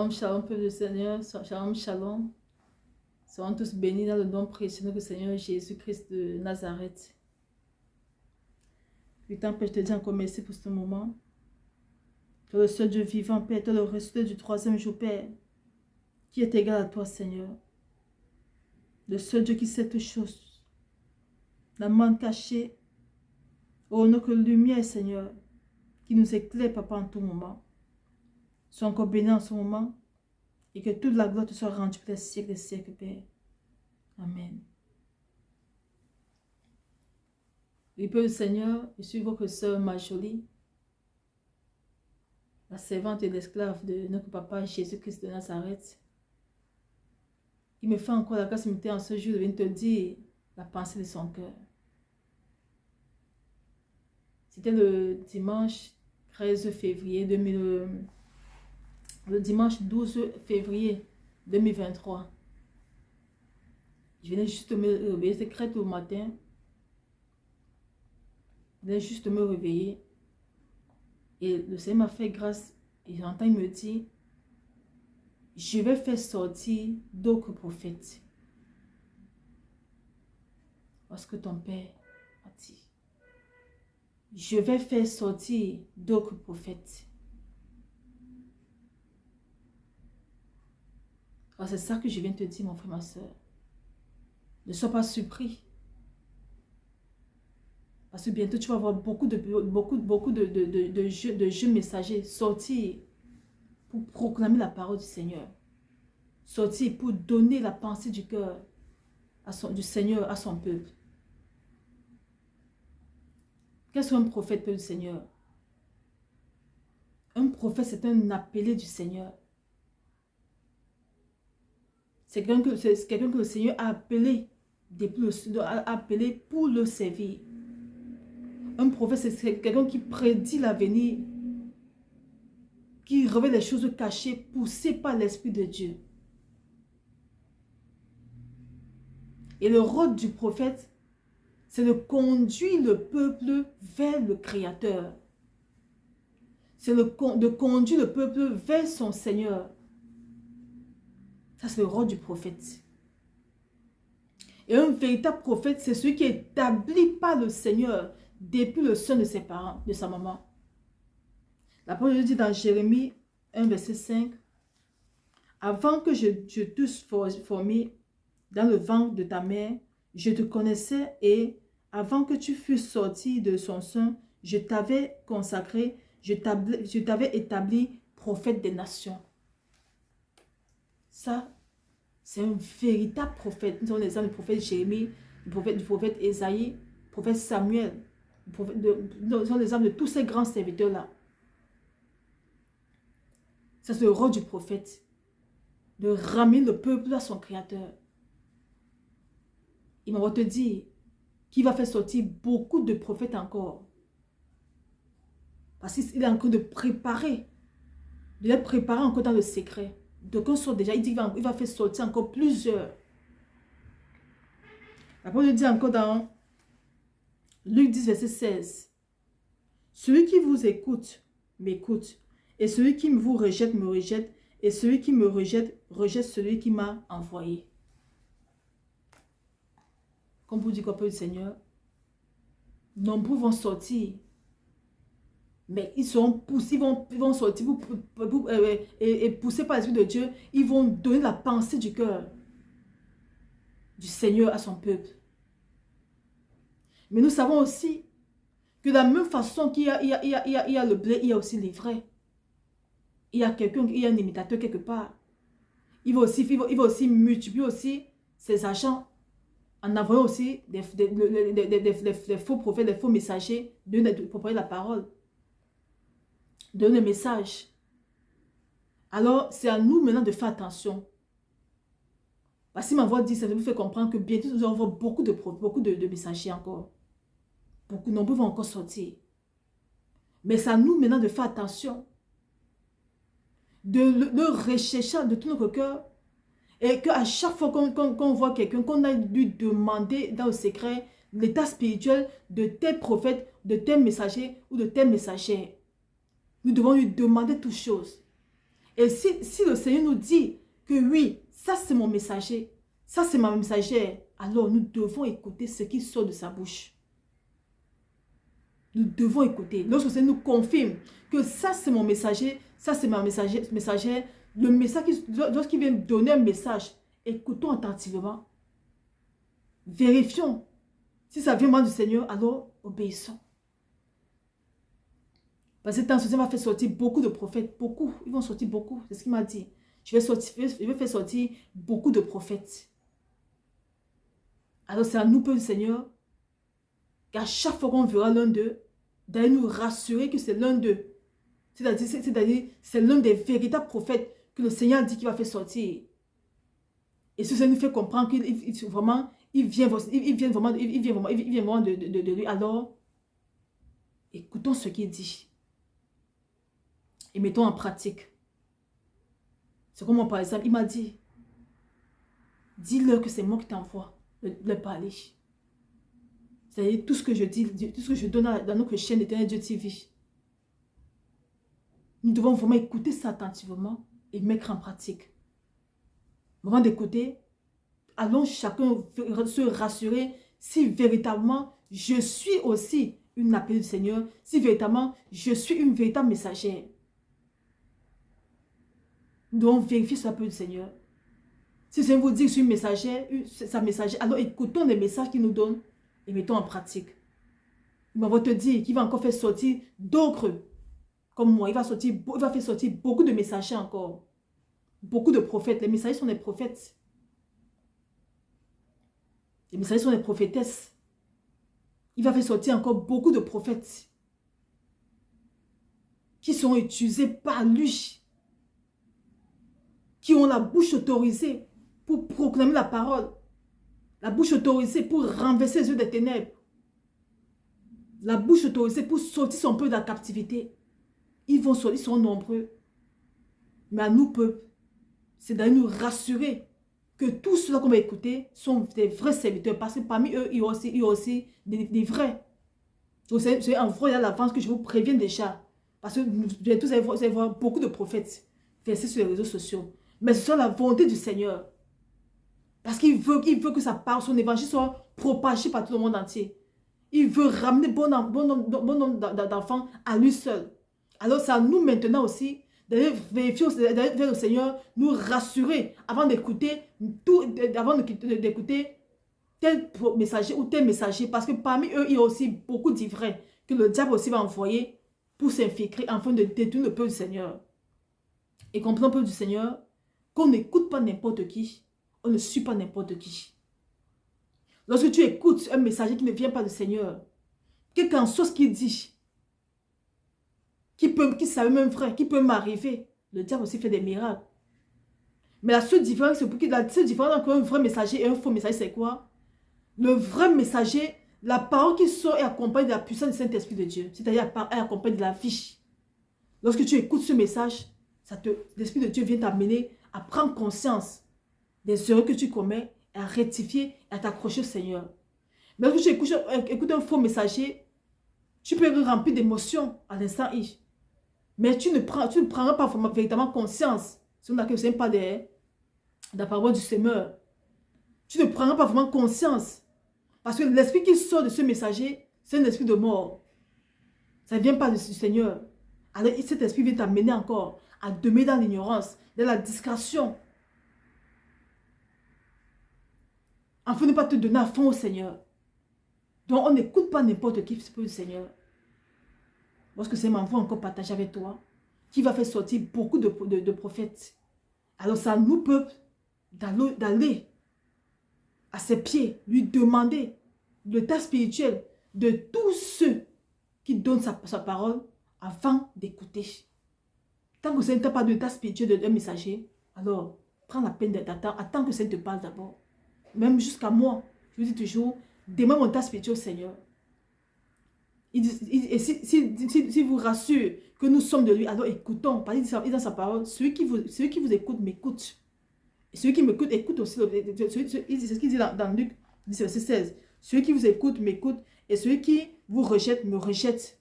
Shalom, shalom, peuple du Seigneur. Shalom, shalom. Soyons tous bénis dans le nom précieux de notre Seigneur Jésus-Christ de Nazareth. Putain, Père, je te dis encore merci pour ce moment. Toi, le seul Dieu vivant, Père, toi, le ressuscité du troisième jour, Père, qui est égal à toi, Seigneur. Le seul Dieu qui sait toutes choses. La main cachée. Oh, notre lumière, Seigneur, qui nous éclaire, Papa, en tout moment. Sois encore béni en ce moment. Et que toute la gloire te soit rendue pour les siècles des siècles, Père. Amen. Oui, Père du Seigneur, je suis votre sœur Marjolie, la servante et l'esclave de notre papa Jésus-Christ de Nazareth. Il me fait encore la grâce de en ce jour de venir te dire la pensée de son cœur. C'était le dimanche 13 février 2000, le dimanche 12 février 2023. Je venais juste me réveiller, c'est crête au matin. Je venais juste me réveiller. Et le Seigneur m'a fait grâce. Et j'entends, il me dit, je vais faire sortir d'autres prophètes. Parce que ton Père a dit. Je vais faire sortir d'autres prophètes. Alors c'est ça que je viens te dire, mon frère, ma soeur. Ne sois pas surpris. Parce que bientôt, tu vas avoir beaucoup de jeux messagers sortir pour proclamer la parole du Seigneur. Sortir pour donner la pensée du cœur du Seigneur à son peuple. Qu'est-ce qu'un prophète, peuple du Seigneur? Un prophète, c'est un appelé du Seigneur. C'est quelqu'un que le Seigneur a appelé, pour le servir. Un prophète, c'est quelqu'un qui prédit l'avenir, qui révèle les choses cachées, poussées par l'Esprit de Dieu. Et le rôle du prophète, c'est de conduire le peuple vers le Créateur. C'est de conduire le peuple vers son Seigneur. Ça, c'est le rôle du prophète. Et un véritable prophète, c'est celui qui est établi par le Seigneur depuis le sein de ses parents, de sa maman. La parole dit dans Jérémie 1, verset 5, « Avant que je t'eusse formé dans le ventre de ta mère, je te connaissais et avant que tu fusses sorti de son sein, je t'avais consacré, je t'avais établi prophète des nations. » Ça, c'est un véritable prophète. Nous avons l'exemple du prophète Jérémie, du prophète Ésaïe, du prophète Samuel. Nous avons l'exemple de tous ces grands serviteurs-là. Ça, c'est le rôle du prophète. De ramener le peuple à son Créateur. Il va te dire qu'il va faire sortir beaucoup de prophètes encore. Parce qu'il est en train de préparer. De les préparer encore dans le secret. Donc on sort déjà, il dit qu'il va faire sortir encore plusieurs. La parole dit encore dans Luc 10, verset 16. Celui qui vous écoute, m'écoute. Et celui qui vous rejette, me rejette. Et celui qui me rejette, rejette celui qui m'a envoyé. Comme vous dites, peuple du Seigneur, nombreux vont sortir. Mais ils seront poussés, ils vont sortir et poussés par l'Esprit de Dieu. Ils vont donner la pensée du cœur du Seigneur à son peuple. Mais nous savons aussi que de la même façon qu'il y a le blé, il y a aussi les vrais. Il y a un imitateur quelque part. Il va aussi multiplier aussi ses agents en envoyant aussi des faux prophètes, des faux messagers pour propager la parole. Donner le message. Alors, c'est à nous maintenant de faire attention. Parce qu'il m'envoie dit, ça nous fait comprendre que bientôt nous allons avoir beaucoup de messagers encore. Beaucoup nombreux vont encore sortir. Mais c'est à nous maintenant de faire attention. De le rechercher de tout notre cœur. Et qu'à chaque fois qu'on voit quelqu'un, qu'on a dû demander dans le secret l'état spirituel de tel prophète, de tel messager ou de tel messagère. Nous devons lui demander toutes choses. Et si le Seigneur nous dit que oui, ça c'est mon messager, ça c'est ma messagère, alors nous devons écouter ce qui sort de sa bouche. Nous devons écouter. Lorsque le Seigneur nous confirme que ça c'est mon messager, ça c'est ma messagère, le message, lorsqu'il vient donner un message, écoutons attentivement. Vérifions. Si ça vient moi du Seigneur, alors obéissons. Parce que tant ce Seigneur va faire sortir beaucoup de prophètes. Beaucoup. Ils vont sortir beaucoup. C'est ce qu'il m'a dit. Je vais faire sortir beaucoup de prophètes. Alors c'est à nous, peuple du Seigneur, qu'à chaque fois qu'on verra l'un d'eux, d'aller nous rassurer que c'est l'un d'eux. C'est-à-dire, c'est l'un des véritables prophètes que le Seigneur dit qu'il va faire sortir. Et ce Seigneur nous fait comprendre qu'il vient vraiment de lui. Alors, écoutons ce qu'il dit. Et mettons en pratique. C'est comme moi, par exemple, il m'a dit, dis-leur que c'est moi qui t'envoie le parler. C'est-à-dire tout ce que je dis, tout ce que je donne dans notre chaîne Éternel Dieu TV. Nous devons vraiment écouter ça attentivement et mettre en pratique. Avant d'écouter, allons chacun se rassurer si véritablement je suis aussi une appelée du Seigneur, si véritablement je suis une véritable messagère. Nous devons vérifier sur l'appel du Seigneur. Si le Seigneur vous dit que je suis une messagère, sa messagère, alors écoutons les messages qu'il nous donne et mettons en pratique. Il va te dire qu'il va encore faire sortir d'autres comme moi. Il va faire sortir beaucoup de messagers encore. Beaucoup de prophètes. Les messagers sont des prophètes. Les messagers sont des prophétesses. Il va faire sortir encore beaucoup de prophètes qui sont utilisés par lui, qui ont la bouche autorisée pour proclamer la parole, la bouche autorisée pour renverser les yeux des ténèbres, la bouche autorisée pour sortir son peuple de la captivité. Ils vont sortir, ils sont nombreux. Mais à nous, peuple, c'est d'aller nous rassurer que tous ceux qu'on va écouter sont des vrais serviteurs. Parce que parmi eux, il y a aussi des vrais. C'est en vrai à l'avance que je vous préviens déjà. Parce que vous allez voir beaucoup de prophètes versés sur les réseaux sociaux. Mais ce sont la volonté du Seigneur. Parce qu'il veut que sa parole, son évangile soit propagé par tout le monde entier. Il veut ramener bon nombre d'enfants à lui seul. Alors c'est à nous maintenant aussi d'aller vérifier, d'aller vers le Seigneur, nous rassurer avant d'écouter tel messager ou tel messager. Parce que parmi eux, il y a aussi beaucoup d'ivraie que le diable aussi va envoyer pour s'infiltrer afin de détruire le peuple du Seigneur. Et comprenons le peuple du Seigneur qu'on n'écoute pas n'importe qui, on ne suit pas n'importe qui. Lorsque tu écoutes un messager qui ne vient pas du Seigneur, quel qu'en soit ce qu'il dit, qui savait même vrai, qui peut m'arriver, le diable aussi fait des miracles. Mais la seule différence entre un vrai messager et un faux messager, c'est quoi? Le vrai messager, la parole qui sort est accompagnée de la puissance du Saint-Esprit de Dieu. C'est-à-dire elle est accompagnée de la vie. Lorsque tu écoutes ce message, l'Esprit de Dieu vient t'amener à prendre conscience des erreurs que tu commets, à rectifier, à t'accrocher au Seigneur. Mais lorsque tu écoutes un faux messager, tu peux être rempli d'émotions à l'instant I. Mais tu ne prendras pas véritablement conscience, si on n'a que ce n'est pas de la parole du Seigneur. Tu ne prendras pas vraiment conscience. Parce que l'esprit qui sort de ce messager, c'est un esprit de mort. Ça ne vient pas du Seigneur. Alors cet esprit vient t'amener encore à demeurer dans l'ignorance, dans la discrétion. Afin de ne pas te donner à fond au Seigneur. Donc on n'écoute pas n'importe qui pour le Seigneur. Lorsque c'est m'envoie encore partager avec toi, qui va faire sortir beaucoup de prophètes. Alors ça nous peuple d'aller à ses pieds, lui demander l'état spirituel de tous ceux qui donnent sa parole avant d'écouter. Tant que ça ne t'a pas de l'état spirituel d'un messager, alors prends la peine d'attendre, attends que ça te parle d'abord. Même jusqu'à moi, je vous dis toujours, demande mon état spirituel au Seigneur. Et si vous rassure que nous sommes de lui, alors écoutons. Parce qu'il dit dans sa parole, celui qui vous écoute m'écoute. Et celui qui m'écoute écoute aussi. C'est ce qu'il dit dans Luc 10, verset 16. Celui qui vous écoute m'écoute. Et celui qui vous rejette me rejette.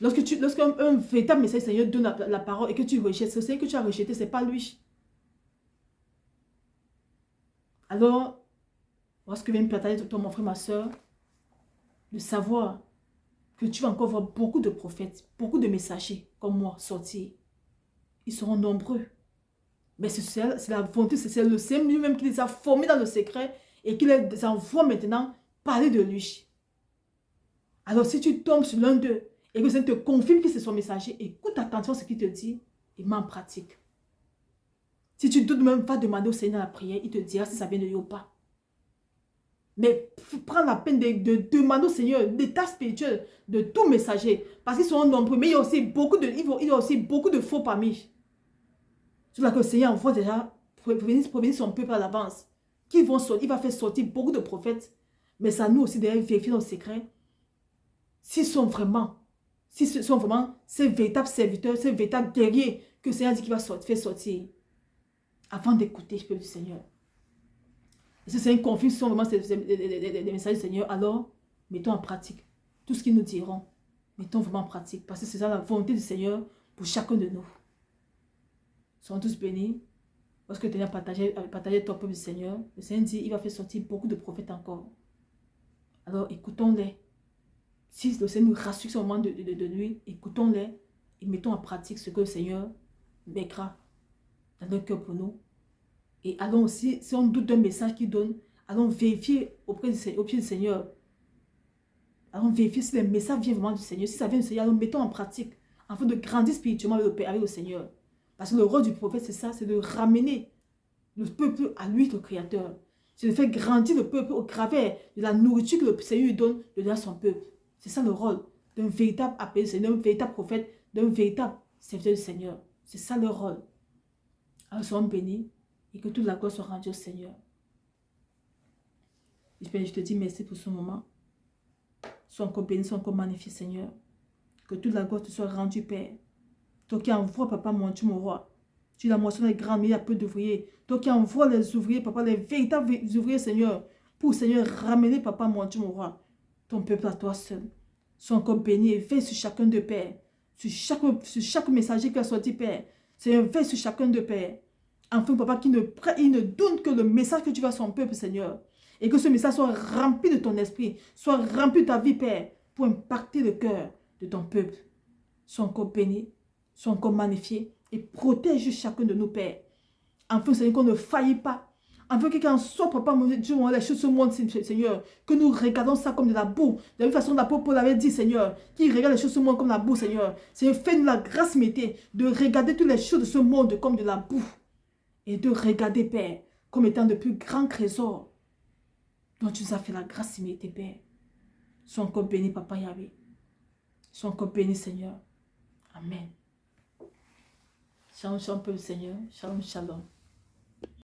Lorsqu'un véritable message du Seigneur donne la parole et que tu rejettes, c'est ce que tu as rejeté, ce n'est pas lui. Alors, voilà ce que vient me partager toi, mon frère, ma soeur, de savoir que tu vas encore voir beaucoup de prophètes, beaucoup de messagers comme moi sortir. Ils seront nombreux. Mais c'est la volonté, c'est le Seigneur lui-même qui les a formés dans le secret et qui les envoie maintenant parler de lui. Alors si tu tombes sur l'un d'eux et que ça te confirme que c'est son messager, écoute attention ce qu'il te dit et mets en pratique. Si tu doutes même, va demander au Seigneur la prière, il te dira si ça vient de lui ou pas. Mais prends la peine de demander au Seigneur l'état spirituel de tout messager. Parce qu'ils sont nombreux, mais il y a aussi beaucoup de faux parmi. C'est là que le Seigneur envoie déjà prévenir son peuple à l'avance. Il va faire sortir beaucoup de prophètes. Mais c'est à nous aussi de vérifier nos secrets. S'ils sont vraiment ces véritables serviteurs, ces véritables guerriers que le Seigneur dit qu'il va faire sortir. Avant d'écouter le peuple du Seigneur. Et si c'est une confusion, vraiment des messages du Seigneur, alors mettons en pratique tout ce qu'ils nous diront. Mettons vraiment en pratique. Parce que c'est ça la volonté du Seigneur pour chacun de nous. Soyons tous bénis. Lorsque tu as partagé ton peuple du Seigneur, le Seigneur dit il va faire sortir beaucoup de prophètes encore. Alors écoutons-les. Si le Seigneur nous rassure sur le moment de lui, écoutons-les et mettons en pratique ce que le Seigneur mettra dans notre cœur pour nous. Et allons aussi, si on doute d'un message qu'il donne, allons vérifier au pied du Seigneur. Allons vérifier si le message vient vraiment du Seigneur. Si ça vient du Seigneur, allons mettons en pratique afin de grandir spirituellement avec le Seigneur. Parce que le rôle du prophète, c'est ça, c'est de ramener le peuple à lui, le Créateur. C'est de faire grandir le peuple au travers de la nourriture que le Seigneur lui donne de donner à son peuple. C'est ça le rôle d'un véritable appel, d'un véritable prophète, d'un véritable serviteur du Seigneur. C'est ça le rôle. Alors soyons bénis et que toute la gloire soit rendue au Seigneur. Je te dis merci pour ce moment. Sois encore béni, sois encore magnifié, Seigneur. Que toute la gloire te soit rendue, Père. Toi qui envoies, Papa, mon Dieu, mon roi. Tu la moisson est grande, mais il y a peu d'ouvriers. Toi qui envoies les ouvriers, Papa, les véritables ouvriers, Seigneur. Pour, Seigneur, ramener, Papa, mon Dieu, mon roi. Ton peuple à toi seul. Sois encore béni et veille sur chacun de Père. Sur chaque messager qui a sorti, Père. Seigneur, veille sur chacun de Père. Enfin, Papa, il ne doute que le message que tu vas à son peuple, Seigneur. Et que ce message soit rempli de ton esprit. Soit rempli de ta vie, Père. Pour impacter le cœur de ton peuple. Sois encore béni. Sois encore magnifié. Et protège chacun de nous, Père. Enfin, Seigneur, qu'on ne faillit pas. Afin que quand soit, Papa, mon Dieu, les choses se montrent, Seigneur, que nous regardons ça comme de la boue. De la même façon, l'apôtre Paul avait dit, Seigneur, qu'il regarde les choses se montrent comme la boue, Seigneur. Seigneur, fais-nous la grâce, mettez, de regarder toutes les choses de ce monde comme de la boue. Et de regarder, Père, comme étant de plus grands trésors dont tu nous as fait la grâce, mettez, Père. Sois encore béni, Papa Yahweh. Sois encore béni, Seigneur. Amen. Shalom, shalom, Seigneur. Shalom, shalom.